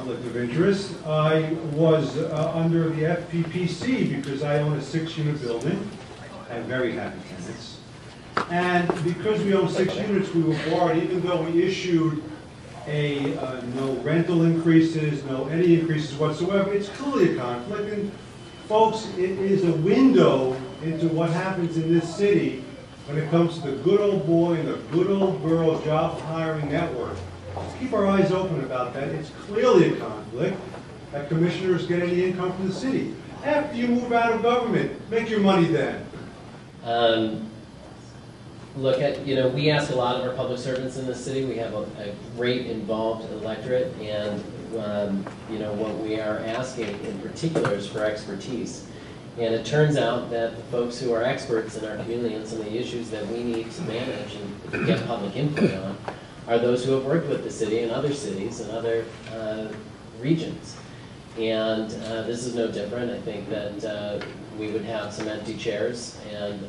conflict of interest. I was under the FPPC because I own a 6-unit building. I have very happy tenants. And because we own 6 units, we were barred, even though we issued no rental increases, no any increases whatsoever. It's clearly a conflict. And folks, it is a window into what happens in this city when it comes to the good old boy and the good old girl job hiring network. Let's keep our eyes open about that. It's clearly a conflict that commissioners get any income from the city. After you move out of government, make your money then. Look at, we ask a lot of our public servants in the city. We have a great involved electorate, and what we are asking in particular is for expertise. And it turns out that the folks who are experts in our community on some of the issues that we need to manage and get public input on are those who have worked with the city and other cities and other regions. And this is no different. I think that we would have some empty chairs and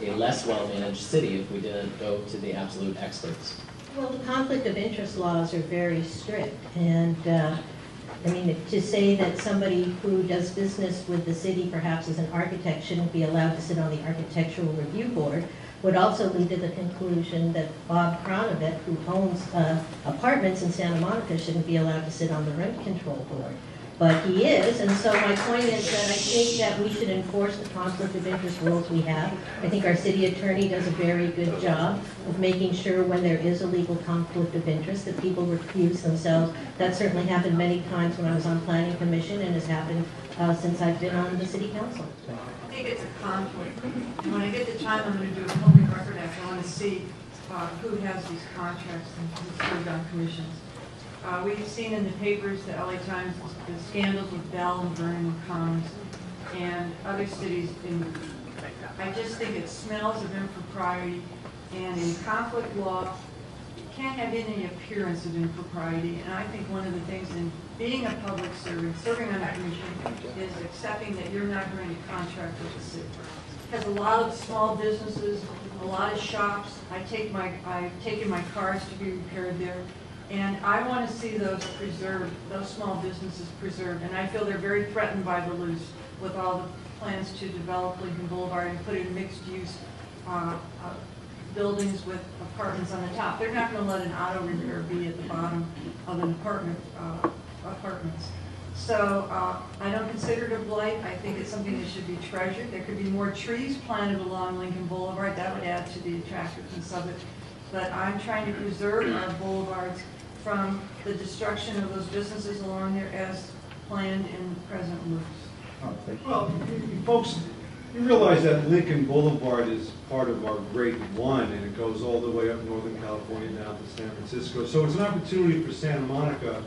a less well-managed city if we didn't go to the absolute experts. Well, the conflict of interest laws are very strict, and I mean, to say that somebody who does business with the city, perhaps as an architect, shouldn't be allowed to sit on the architectural review board would also lead to the conclusion that Bob Kronovich, who owns apartments in Santa Monica, shouldn't be allowed to sit on the rent control board. But he is, and so my point is that I think that we should enforce the conflict of interest rules we have. I think our city attorney does a very good job of making sure when there is a legal conflict of interest that people recuse themselves. That certainly happened many times when I was on Planning Commission and has happened since I've been on the City Council. I think it's a conflict. And when I get the time, I'm going to do a public record act. I want to see who has these contracts and who's served on commissions. We've seen in the papers, the LA Times, the scandals with Bell and Vernon Commons and other cities. I just think it smells of impropriety, and in conflict law, you can't have any appearance of impropriety. And I think one of the things in being a public servant, serving on a commission, is accepting that you're not going to contract with the city. Has a lot of small businesses, a lot of shops. I've taken my cars to be repaired there. And I want to see those preserved, those small businesses preserved. And I feel they're very threatened by the loose with all the plans to develop Lincoln Boulevard and put in mixed-use buildings with apartments on the top. They're not going to let an auto repair be at the bottom of an apartments. So I don't consider it a blight. I think it's something that should be treasured. There could be more trees planted along Lincoln Boulevard. That would add to the attractiveness of it. But I'm trying to preserve our boulevards from the destruction of those businesses along there as planned in present moves. Well, folks, you realize that Lincoln Boulevard is part of our Great One, and it goes all the way up Northern California down to San Francisco. So it's an opportunity for Santa Monica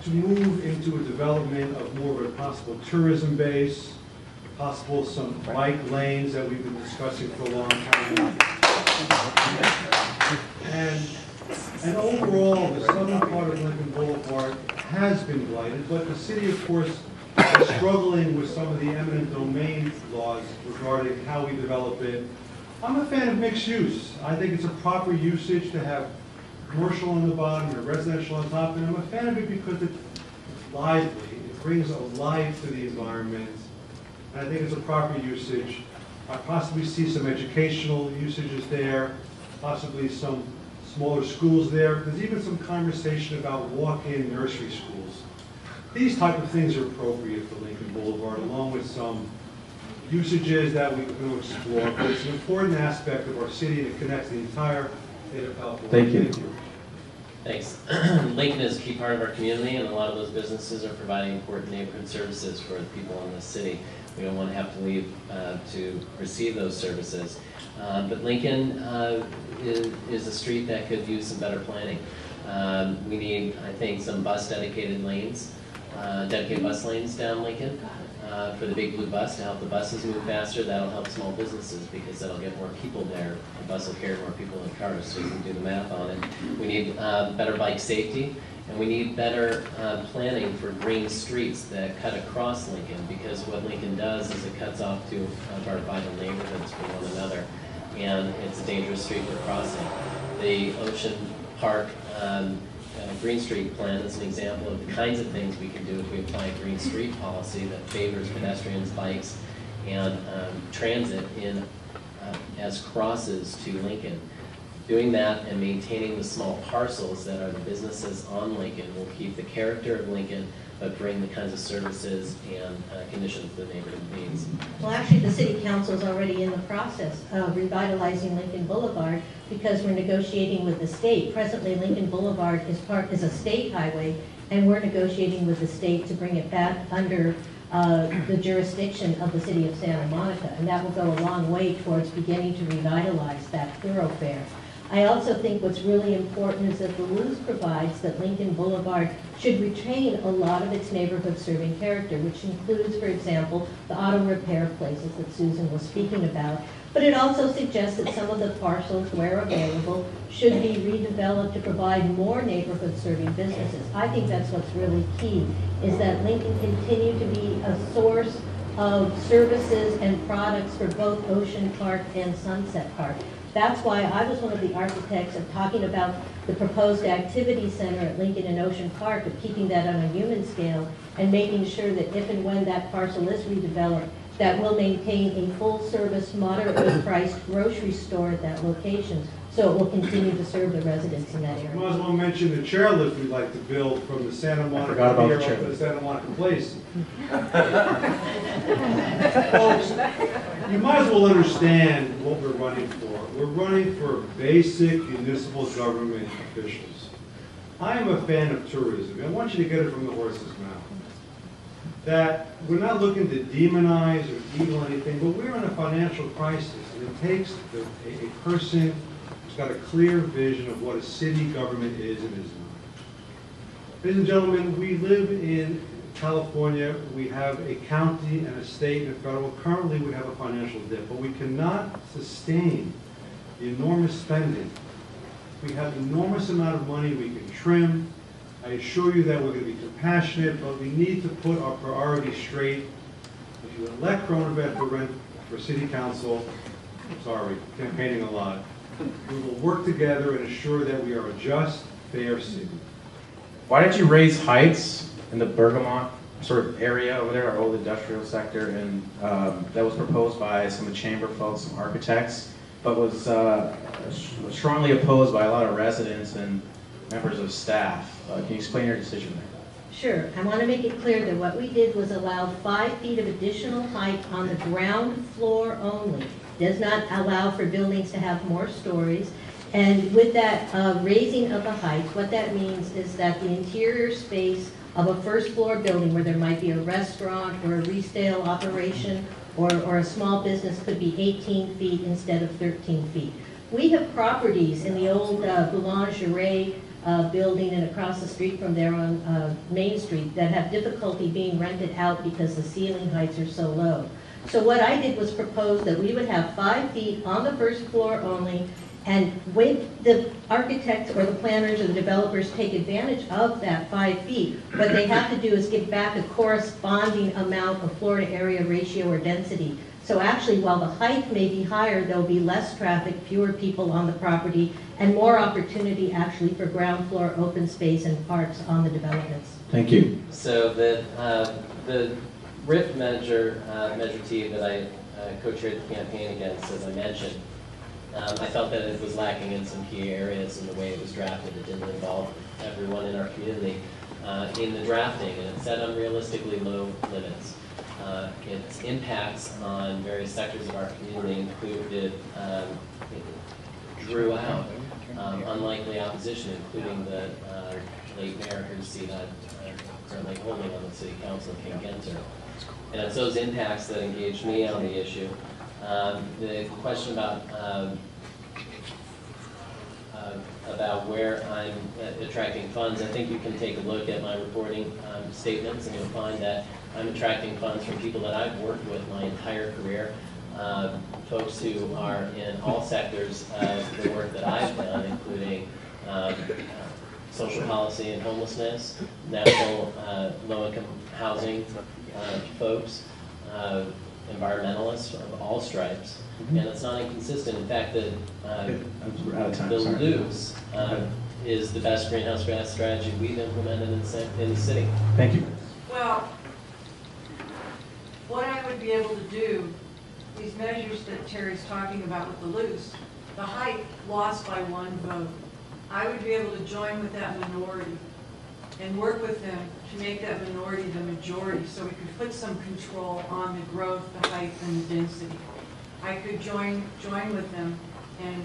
to move into a development of more of a possible tourism base, possible some bike lanes that we've been discussing for a long time. And overall, the southern part of Lincoln Boulevard has been blighted, but the city, of course, is struggling with some of the eminent domain laws regarding how we develop it. I'm a fan of mixed use. I think it's a proper usage to have commercial on the bottom and residential on top, and I'm a fan of it because it's lively. It brings a life to the environment, and I think it's a proper usage. I possibly see some educational usages there, possibly some smaller schools there. There's even some conversation about walk-in nursery schools. These type of things are appropriate for Lincoln Boulevard, along with some usages that we can explore. But it's an important aspect of our city, and it connects the entire state of California. Thank you. Thanks. Lincoln is a key part of our community, and a lot of those businesses are providing important neighborhood services for the people in the city. We don't want to have to leave to receive those services. But Lincoln is a street that could use some better planning. We need, I think, some bus-dedicated lanes, dedicated bus lanes down Lincoln for the big blue bus to help the buses move faster. That'll help small businesses because that'll get more people there. The bus will carry more people in cars, so you can do the math on it. We need better bike safety. And we need better planning for green streets that cut across Lincoln, because what Lincoln does is it cuts off two of our vital neighborhoods from one another, and it's a dangerous street for crossing. The Ocean Park Green Street plan as an example of the kinds of things we can do if we apply a Green Street policy that favors pedestrians, bikes, and transit in as crosses to Lincoln. Doing that and maintaining the small parcels that are the businesses on Lincoln will keep the character of Lincoln, but bring the kinds of services and conditions the neighborhood needs. Well, actually, the city council is already in the process of revitalizing Lincoln Boulevard because we're negotiating with the state. Presently, Lincoln Boulevard is a state highway, and we're negotiating with the state to bring it back under the jurisdiction of the city of Santa Monica, and that will go a long way towards beginning to revitalize that thoroughfare. I also think what's really important is that the LUS provides that Lincoln Boulevard should retain a lot of its neighborhood-serving character, which includes, for example, the auto repair places that Susan was speaking about. But it also suggests that some of the parcels, where available, should be redeveloped to provide more neighborhood-serving businesses. I think that's what's really key, is that Lincoln continue to be a source of services and products for both Ocean Park and Sunset Park. That's why I was one of the architects of talking about the proposed activity center at Lincoln and Ocean Park, of keeping that on a human scale and making sure that if and when that parcel is redeveloped, that we'll maintain a full-service, moderately priced grocery store at that location, so it will continue to serve the residents in that area. Might as well mention the chairlift we'd like to build from the Santa Monica forgot about Pier the up to chairlift. the Santa Monica Place. Folks, you might as well understand what we're running for. We're running for basic municipal government officials. I am a fan of tourism. I want you to get it from the horse's mouth. That we're not looking to demonize or evil anything, but we're in a financial crisis, and it takes a person who's got a clear vision of what a city government is and is not. Ladies and gentlemen, we live in California. We have a county and a state and a federal. Currently, we have a financial debt, but we cannot sustain the enormous spending. We have an enormous amount of money we can trim. I assure you that we're going to be compassionate, but we need to put our priorities straight. If you elect Cronenberg for city council, I'm sorry, campaigning a lot, we will work together and ensure that we are a just, fair city. Why did you raise heights in the Bergamot sort of area over there, our old industrial sector, and that was proposed by some of the chamber folks, some architects, but was strongly opposed by a lot of residents and members of staff. Can you explain your decision there? Sure. I want to make it clear that what we did was allow 5 feet of additional height on the ground floor only. Does not allow for buildings to have more stories. And with that raising of the height, what that means is that the interior space of a first floor building where there might be a restaurant or a resale operation or a small business could be 18 feet instead of 13 feet. We have properties in the old Boulangerie building and across the street from there on Main Street that have difficulty being rented out because the ceiling heights are so low. So what I did was propose that we would have 5 feet on the first floor only, and when the architects or the planners or the developers take advantage of that 5 feet, what they have to do is give back a corresponding amount of floor to area ratio or density. So actually, while the height may be higher, there'll be less traffic, fewer people on the property, and more opportunity actually for ground floor open space and parks on the developments. Thank you. So the RIF measure team that I co-chaired the campaign against, as I mentioned, I felt that it was lacking in some key areas in the way it was drafted. It didn't involve everyone in our community in the drafting, and it set unrealistically low limits. Its impacts on various sectors of our community included, it drew out unlikely opposition, including the late mayor whose seat I'm currently holding on the city council, King Genter. And it's those impacts that engaged me on the issue. The question about where I'm attracting funds, I think you can take a look at my reporting statements, and you'll find that I'm attracting funds from people that I've worked with my entire career, folks who are in all sectors of the work that I've done, including social policy and homelessness, national low-income housing folks, environmentalists of all stripes, and it's not inconsistent. In fact, the I'm out of time. the Sorry. LUS is the best greenhouse gas strategy we've implemented in the city. Thank you. Well, what I would be able to do, these measures that Terry's talking about with the loose, the height lost by 1 vote. I would be able to join with that minority and work with them to make that minority the majority so we could put some control on the growth, the height, and the density. I could join with them, and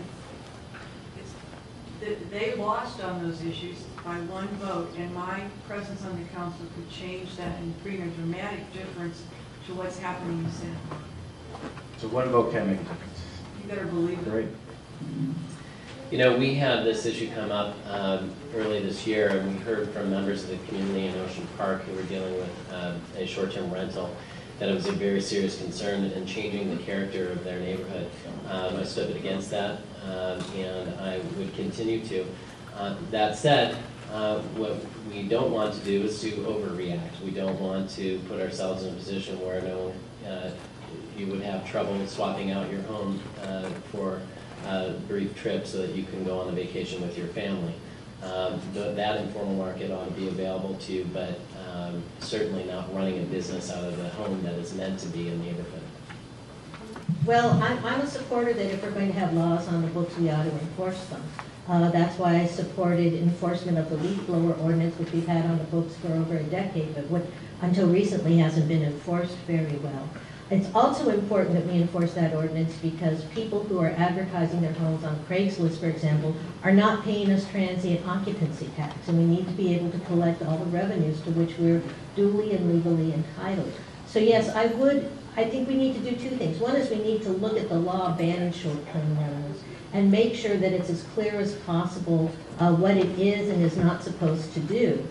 they lost on those issues by 1 vote, and my presence on the council could change that and bring a dramatic difference to what's happening in San Juan. So 1 vote can make a difference. You better believe it. Great. You know, we had this issue come up early this year, and we heard from members of the community in Ocean Park who were dealing with a short-term rental, that it was a very serious concern in changing the character of their neighborhood. I stood against that, and I would continue to. That said, what we don't want to do is to overreact. We don't want to put ourselves in a position where you would have trouble swapping out your home for a brief trip so that you can go on a vacation with your family. That informal market ought to be available to you, but certainly not running a business out of the home that is meant to be a neighborhood. Well, I'm a supporter that if we're going to have laws on the books, we ought to enforce them. That's why I supported enforcement of the leaf blower ordinance, which we've had on the books for over a decade, but until recently hasn't been enforced very well. It's also important that we enforce that ordinance because people who are advertising their homes on Craigslist, for example, are not paying us transient occupancy tax, and we need to be able to collect all the revenues to which we're duly and legally entitled. So yes, I think we need to do 2 things. One is we need to look at the law banning short-term rentals and make sure that it's as clear as possible what it is and is not supposed to do.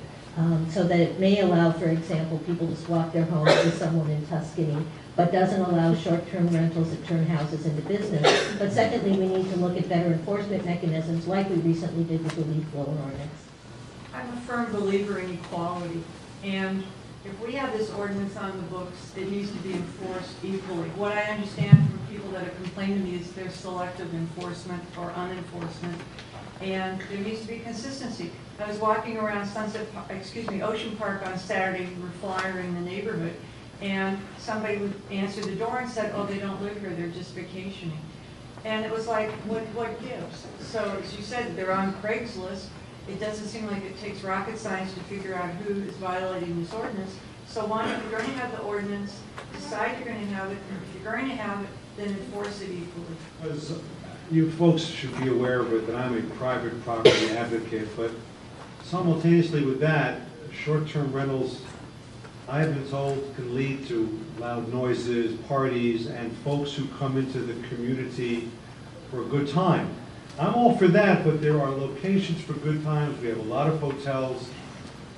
So that it may allow, for example, people to swap their homes with someone in Tuscany, but doesn't allow short-term rentals that turn houses into business. But secondly, we need to look at better enforcement mechanisms like we recently did with the leaf blower ordinance. I'm a firm believer in equality, and if we have this ordinance on the books, it needs to be enforced equally. What I understand from people that have complained to me is there's selective enforcement or unenforcement, and there needs to be consistency. I was walking around Ocean Park on Saturday, we were flyering the neighborhood, and somebody would answer the door and said, oh, they don't live here, they're just vacationing. And it was like, what gives? So as you said, they're on Craigslist. It doesn't seem like it takes rocket science to figure out who is violating this ordinance. So why not, if you're going to have the ordinance, decide you're going to have it, and if you're going to have it, then enforce it equally. As you folks should be aware of it, that I'm a private property advocate, but simultaneously with that, short-term rentals, I've been told, can lead to loud noises, parties, and folks who come into the community for a good time. I'm all for that, but there are locations for good times. We have a lot of hotels.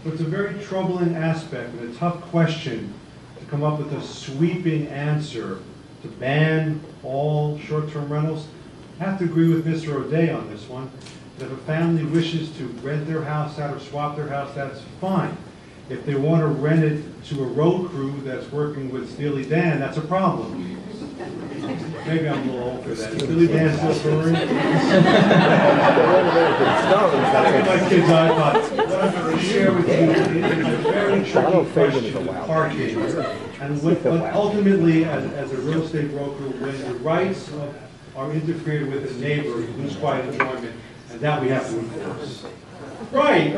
But it's a very troubling aspect and a tough question to come up with a sweeping answer to ban all short-term rentals. I have to agree with Mr. O'Day on this one. That if a family wishes to rent their house out or swap their house, that's fine. If they want to rent it to a road crew that's working with Steely Dan, that's a problem. Maybe I'm a little old for that. Is Steely Dan still touring? That's my kid's iPod. What I'm going to share with you is a very tricky question of parking. And what ultimately, as a real estate broker, when the rights are interfered with a neighbor, you lose quiet enjoyment, and that we have to enforce. Right.